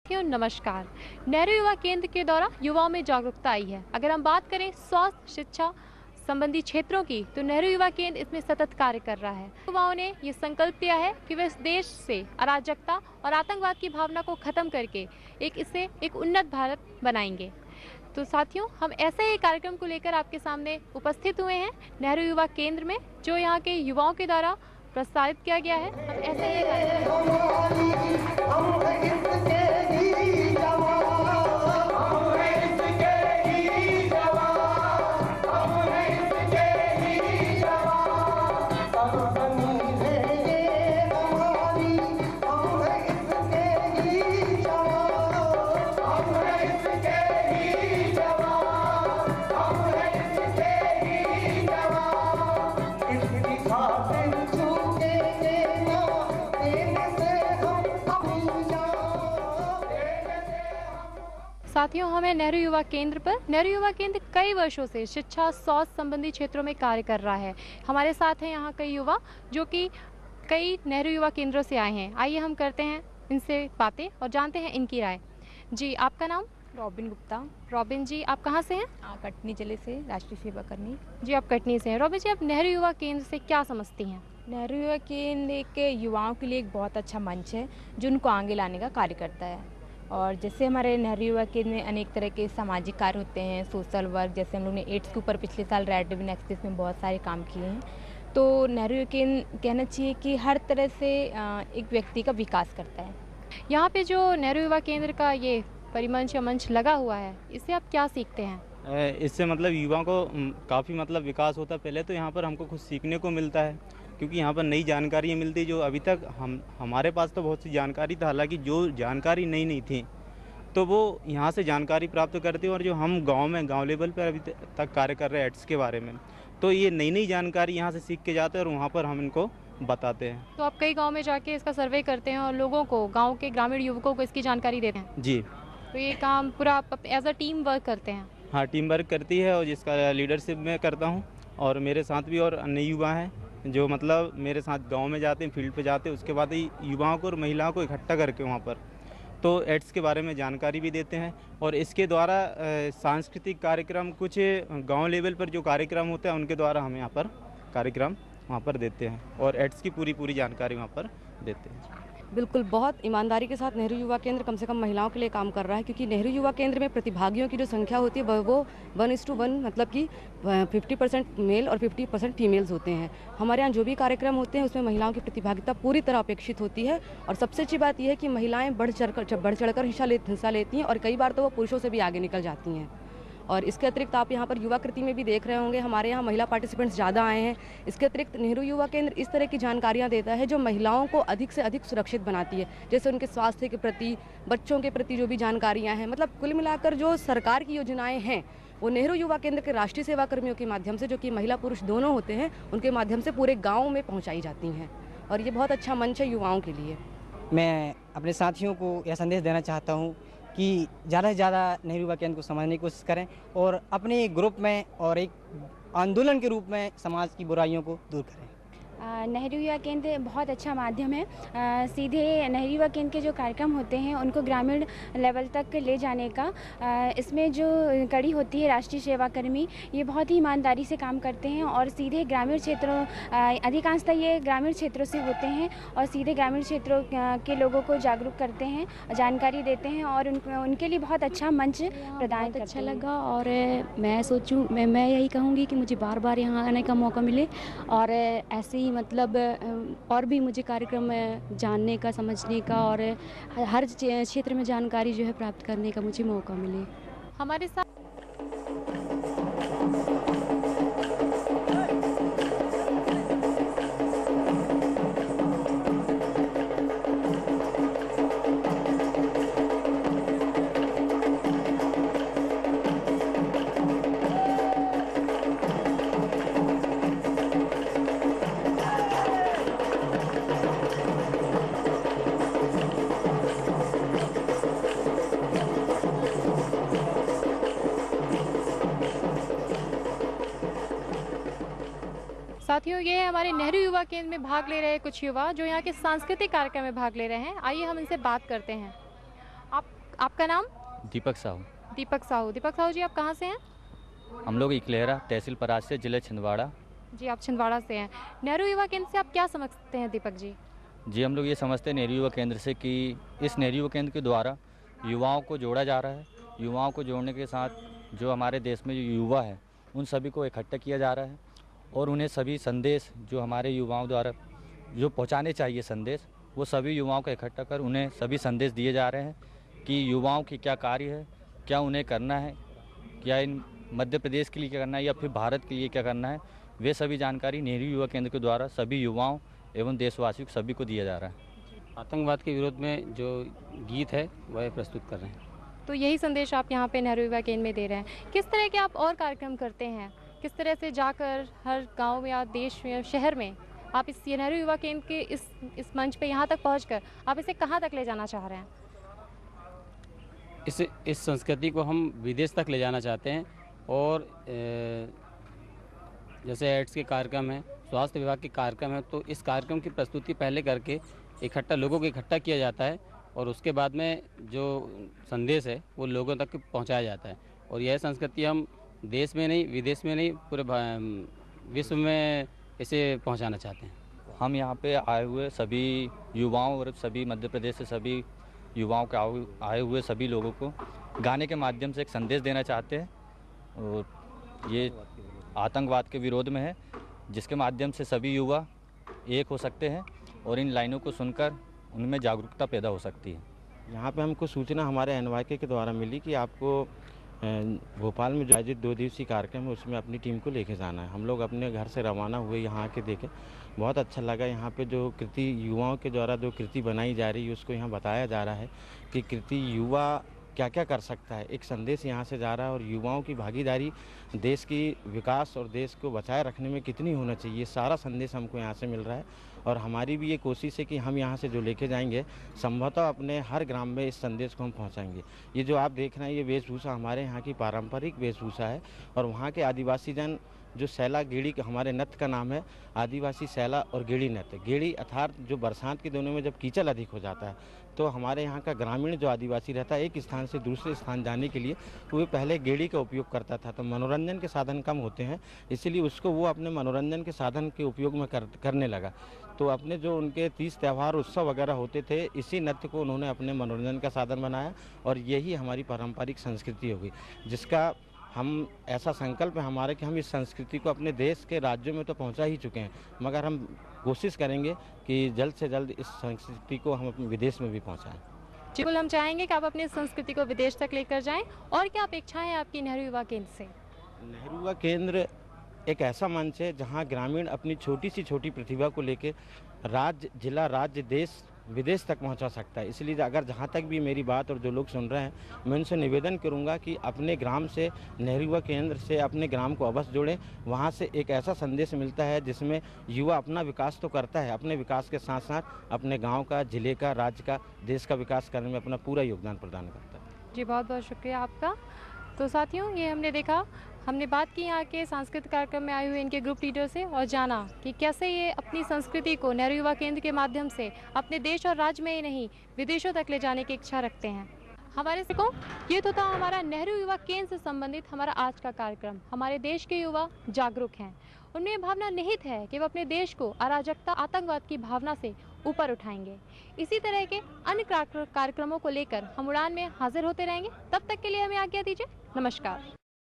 साथियों नमस्कार। नेहरू युवा केंद्र के द्वारा युवाओं में जागरूकता आई है। अगर हम बात करें स्वास्थ्य शिक्षा संबंधी क्षेत्रों की, तो नेहरू युवा केंद्र इसमें सतत कार्य कर रहा है। युवाओं ने ये संकल्प लिया है कि वे इस देश से अराजकता और आतंकवाद की भावना को खत्म करके इसे एक उन्नत भारत बनाएंगे। तो साथियों, हम ऐसे ही कार्यक्रम को लेकर आपके सामने उपस्थित हुए हैं नेहरू युवा केंद्र में, जो यहाँ के युवाओं के द्वारा प्रस्तावित किया गया है। हम ऐसे ही साथियों, हमें नेहरू युवा केंद्र कई वर्षों से शिक्षा स्वास्थ्य संबंधी क्षेत्रों में कार्य कर रहा है। हमारे साथ हैं यहाँ कई युवा जो कि कई नेहरू युवा केंद्रों से आए हैं। आइए हम करते हैं इनसे बातें और जानते हैं इनकी राय। जी, आपका नाम? रॉबिन गुप्ता। रॉबिन जी, आप कहाँ से हैं? कटनी जिले से राष्ट्रीय सेवा करनी। जी, आप कटनी से हैं। रॉबिन जी, आप नेहरू युवा केंद्र से क्या समझती हैं? नेहरू युवा केंद्र एक युवाओं के लिए एक बहुत अच्छा मंच है जो उनको आगे लाने का कार्य करता है। और जैसे हमारे नेहरू युवा केंद्र में अनेक तरह के सामाजिक कार्य होते हैं, सोशल वर्क, जैसे हम लोग ने एड्स के ऊपर पिछले साल रेड रिबन एक्सप्रेस में बहुत सारे काम किए हैं। तो नेहरू युवा केंद्र कहना चाहिए कि हर तरह से एक व्यक्ति का विकास करता है। यहाँ पे जो नेहरू युवा केंद्र का ये परिमंच या मंच लगा हुआ है, इससे आप क्या सीखते हैं? इससे मतलब युवाओं को काफ़ी मतलब विकास होता है। पहले तो यहाँ पर हमको कुछ सीखने को मिलता है, क्योंकि यहाँ पर नई जानकारियाँ मिलती जो अभी तक हमारे पास तो बहुत सी जानकारी था, हालांकि जो जानकारी नहीं थी तो वो यहाँ से जानकारी प्राप्त करते हैं। और जो हम गांव लेवल पर अभी तक कार्य कर रहे हैं एड्स के बारे में, तो ये नई जानकारी यहाँ से सीख के जाते हैं और वहाँ पर हम इनको बताते हैं। तो आप कई गाँव में जाके इसका सर्वे करते हैं और लोगों को, गाँव के ग्रामीण युवकों को इसकी जानकारी देते हैं? जी। तो ये काम पूरा आप एज अ टीम वर्क करते हैं? हाँ, टीम वर्क करती है और जिसका लीडरशिप मैं करता हूँ। और मेरे साथ भी और अन्य युवा हैं जो मतलब मेरे साथ गांव में जाते हैं, फील्ड पे जाते हैं। उसके बाद ही युवाओं को और महिलाओं को इकट्ठा करके वहाँ पर तो एड्स के बारे में जानकारी भी देते हैं। और इसके द्वारा सांस्कृतिक कार्यक्रम, कुछ गांव लेवल पर जो कार्यक्रम होते हैं उनके द्वारा हम यहाँ पर कार्यक्रम वहाँ पर देते हैं और एड्स की पूरी जानकारी वहाँ पर देते हैं। बिल्कुल, बहुत ईमानदारी के साथ नेहरू युवा केंद्र कम से कम महिलाओं के लिए काम कर रहा है, क्योंकि नेहरू युवा केंद्र में प्रतिभागियों की जो संख्या होती है वो 1:1, मतलब कि 50% मेल और 50% फीमेल्स होते हैं। हमारे यहाँ जो भी कार्यक्रम होते हैं उसमें महिलाओं की प्रतिभागिता पूरी तरह अपेक्षित होती है। और सबसे अच्छी बात यह है कि महिलाएं बढ़ चढ़कर हिस्सा लेती हैं और कई बार तो वो पुरुषों से भी आगे निकल जाती हैं। और इसके अतिरिक्त आप यहाँ पर युवा कृति में भी देख रहे होंगे, हमारे यहाँ महिला पार्टिसिपेंट्स ज़्यादा आए हैं। इसके अतिरिक्त नेहरू युवा केंद्र इस तरह की जानकारियाँ देता है जो महिलाओं को अधिक से अधिक सुरक्षित बनाती है, जैसे उनके स्वास्थ्य के प्रति, बच्चों के प्रति जो भी जानकारियाँ हैं। मतलब कुल मिलाकर जो सरकार की योजनाएँ हैं वो नेहरू युवा केंद्र के राष्ट्रीय सेवा कर्मियों के माध्यम से, जो कि महिला पुरुष दोनों होते हैं, उनके माध्यम से पूरे गाँव में पहुँचाई जाती हैं। और ये बहुत अच्छा मंच है युवाओं के लिए। मैं अपने साथियों को यह संदेश देना चाहता हूँ कि ज़्यादा से ज़्यादा नेहरू युवा केंद्र को समझने की कोशिश करें और अपने ग्रुप में और एक आंदोलन के रूप में समाज की बुराइयों को दूर करें। नेहरू युवा केंद्र बहुत अच्छा माध्यम है। सीधे नेहरू युवा केंद्र के जो कार्यक्रम होते हैं उनको ग्रामीण लेवल तक ले जाने का। इसमें जो कड़ी होती है राष्ट्रीय सेवा कर्मी, ये बहुत ही ईमानदारी से काम करते हैं और सीधे ग्रामीण क्षेत्रों, अधिकांशतः ये ग्रामीण क्षेत्रों से होते हैं और सीधे ग्रामीण क्षेत्रों के लोगों को जागरूक करते हैं, जानकारी देते हैं और उनके लिए बहुत अच्छा मंच प्रदान करते हैं। अच्छा लगा और मैं यही कहूँगी कि मुझे बार बार यहाँ आने का मौका मिले और ऐसे ही मतलब और भी मुझे कार्यक्रम जानने का, समझने का और हर क्षेत्र में जानकारी जो है प्राप्त करने का मुझे मौका मिले। हमारे साथ साथियों, ये हमारे नेहरू युवा केंद्र में भाग ले रहे कुछ युवा जो यहाँ के सांस्कृतिक कार्यक्रम में भाग ले रहे हैं। आइए हम इनसे बात करते हैं। आपका नाम? दीपक साहू। दीपक साहू जी, आप कहाँ से हैं? हम लोग इकलेहरा तहसील परास से, जिला छिंदवाड़ा। जी, आप छिंदवाड़ा से हैं। नेहरू युवा केंद्र से आप क्या समझते हैं दीपक जी? जी, हम लोग ये समझते हैं नेहरू युवा केंद्र से कि इस नेहरू युवा केंद्र के द्वारा युवाओं को जोड़ा जा रहा है। युवाओं को जोड़ने के साथ जो हमारे देश में जो युवा है उन सभी को इकट्ठा किया जा रहा है और उन्हें सभी संदेश जो हमारे युवाओं द्वारा जो पहुंचाने चाहिए संदेश, वो सभी युवाओं को इकट्ठा कर उन्हें सभी संदेश दिए जा रहे हैं कि युवाओं की क्या कार्य है, क्या उन्हें करना है, क्या इन मध्य प्रदेश के लिए क्या करना है या फिर भारत के लिए क्या करना है, वे सभी जानकारी नेहरू युवा केंद्र के द्वारा सभी युवाओं एवं देशवासियों को सभी को दिया जा रहा है। आतंकवाद के विरोध में जो गीत है वह प्रस्तुत कर रहे हैं। तो यही संदेश आप यहाँ पे नेहरू युवा केंद्र में दे रहे हैं। किस तरह के आप और कार्यक्रम करते हैं? किस तरह से जाकर हर गांव में या देश में या शहर में आप इस नेहरू युवा केंद्र के इस मंच पे यहाँ तक पहुँचकर आप इसे कहाँ तक ले जाना चाह रहे हैं? इस संस्कृति को हम विदेश तक ले जाना चाहते हैं और जैसे एड्स के कार्यक्रम हैं, स्वास्थ्य विभाग के कार्यक्रम हैं, तो इस कार्यक्रम की प्रस्तुति पहले करके लोगों को इकट्ठा किया जाता है और उसके बाद में जो संदेश है वो लोगों तक पहुंचाया जाता है। और यह संस्कृति हम देश में नहीं, विदेश में नहीं, पूरे विश्व में इसे पहुंचाना चाहते हैं। हम यहाँ पे आए हुए सभी युवाओं और सभी मध्य प्रदेश से सभी युवाओं के आए हुए सभी लोगों को गाने के माध्यम से एक संदेश देना चाहते हैं और ये आतंकवाद के विरोध में है, जिसके माध्यम से सभी युवा एक हो सकते हैं और इन लाइनों को सुनकर उनमें जागरूकता पैदा हो सकती है। यहाँ पे हमको सूचना हमारे एनवाईके के द्वारा मिली कि आपको भोपाल में जो आयोजित 2 दिवसीय कार्यक्रम है उसमें अपनी टीम को लेके जाना है। हम लोग अपने घर से रवाना हुए, यहाँ आके देखे, बहुत अच्छा लगा। यहाँ पे जो कृति युवाओं के द्वारा जो कृति बनाई जा रही है उसको यहाँ बताया जा रहा है कि कृति युवा क्या क्या कर सकता है। एक संदेश यहाँ से जा रहा है और युवाओं की भागीदारी देश की विकास और देश को बचाए रखने में कितनी होना चाहिए, सारा संदेश हमको यहाँ से मिल रहा है। और हमारी भी ये कोशिश है कि हम यहाँ से जो लेके जाएंगे संभवतः अपने हर ग्राम में इस संदेश को हम पहुँचाएंगे। ये जो आप देख रहे हैं ये वेशभूषा हमारे यहाँ की पारंपरिक वेशभूषा है और वहाँ के आदिवासी जन जो सैला गेड़ी, हमारे नृत्य का नाम है आदिवासी सैला और गेड़ी नृत्य। गेड़ी अर्थात जो बरसात के दिनों में जब कीचड़ अधिक हो जाता है तो हमारे यहाँ का ग्रामीण जो आदिवासी रहता है एक स्थान से दूसरे स्थान जाने के लिए वो पहले गेड़ी का उपयोग करता था। तो मनोरंजन के साधन कम होते हैं, इसीलिए उसको वो अपने मनोरंजन के साधन के उपयोग में करने लगा। तो अपने जो उनके 30 त्यौहार उत्सव वगैरह होते थे, इसी नृत्य को उन्होंने अपने मनोरंजन का साधन बनाया और यही हमारी पारंपरिक संस्कृति होगी, जिसका हम ऐसा संकल्प है हमारे कि हम इस संस्कृति को अपने देश के राज्यों में तो पहुंचा ही चुके हैं, मगर हम कोशिश करेंगे कि जल्द से जल्द इस संस्कृति को हम अपने विदेश में भी पहुंचाएं। बिल्कुल, हम चाहेंगे कि आप अपनी संस्कृति को विदेश तक लेकर जाएं। और क्या अपेक्षाएं हैं आपकी नेहरू युवा केंद्र से? नेहरू युवा केंद्र एक ऐसा मंच है जहां ग्रामीण अपनी छोटी सी छोटी प्रतिभा को लेकर राज्य, जिला, राज्य, देश, विदेश तक पहुंचा सकता है। इसलिए अगर जहां तक भी मेरी बात और जो लोग सुन रहे हैं, मैं उनसे निवेदन करूंगा कि अपने ग्राम से नेहरू युवा केंद्र से अपने ग्राम को अवश्य जोड़ें। वहां से एक ऐसा संदेश मिलता है जिसमें युवा अपना विकास तो करता है, अपने विकास के साथ साथ अपने गाँव का, जिले का, राज्य का, देश का विकास करने में अपना पूरा योगदान प्रदान करता है। जी, बहुत बहुत शुक्रिया आपका। तो साथियों, ये हमने बात की यहाँ के सांस्कृतिक कार्यक्रम में आए हुए इनके ग्रुप लीडर से और जाना कि कैसे ये अपनी संस्कृति को नेहरू युवा केंद्र के माध्यम से अपने देश और राज्य में ही नहीं विदेशों तक ले जाने की इच्छा रखते हैं। हमारे को ये तो था हमारा नेहरू युवा केंद्र से संबंधित हमारा आज का कार्यक्रम। हमारे देश के युवा जागरूक हैं, उनमें ये भावना निहित है कि वो अपने देश को अराजकता, आतंकवाद की भावना से ऊपर उठाएंगे। इसी तरह के अन्य कार्यक्रमों को लेकर हम उड़ान में हाजिर होते रहेंगे। तब तक के लिए हमें आज्ञा दीजिए। नमस्कार।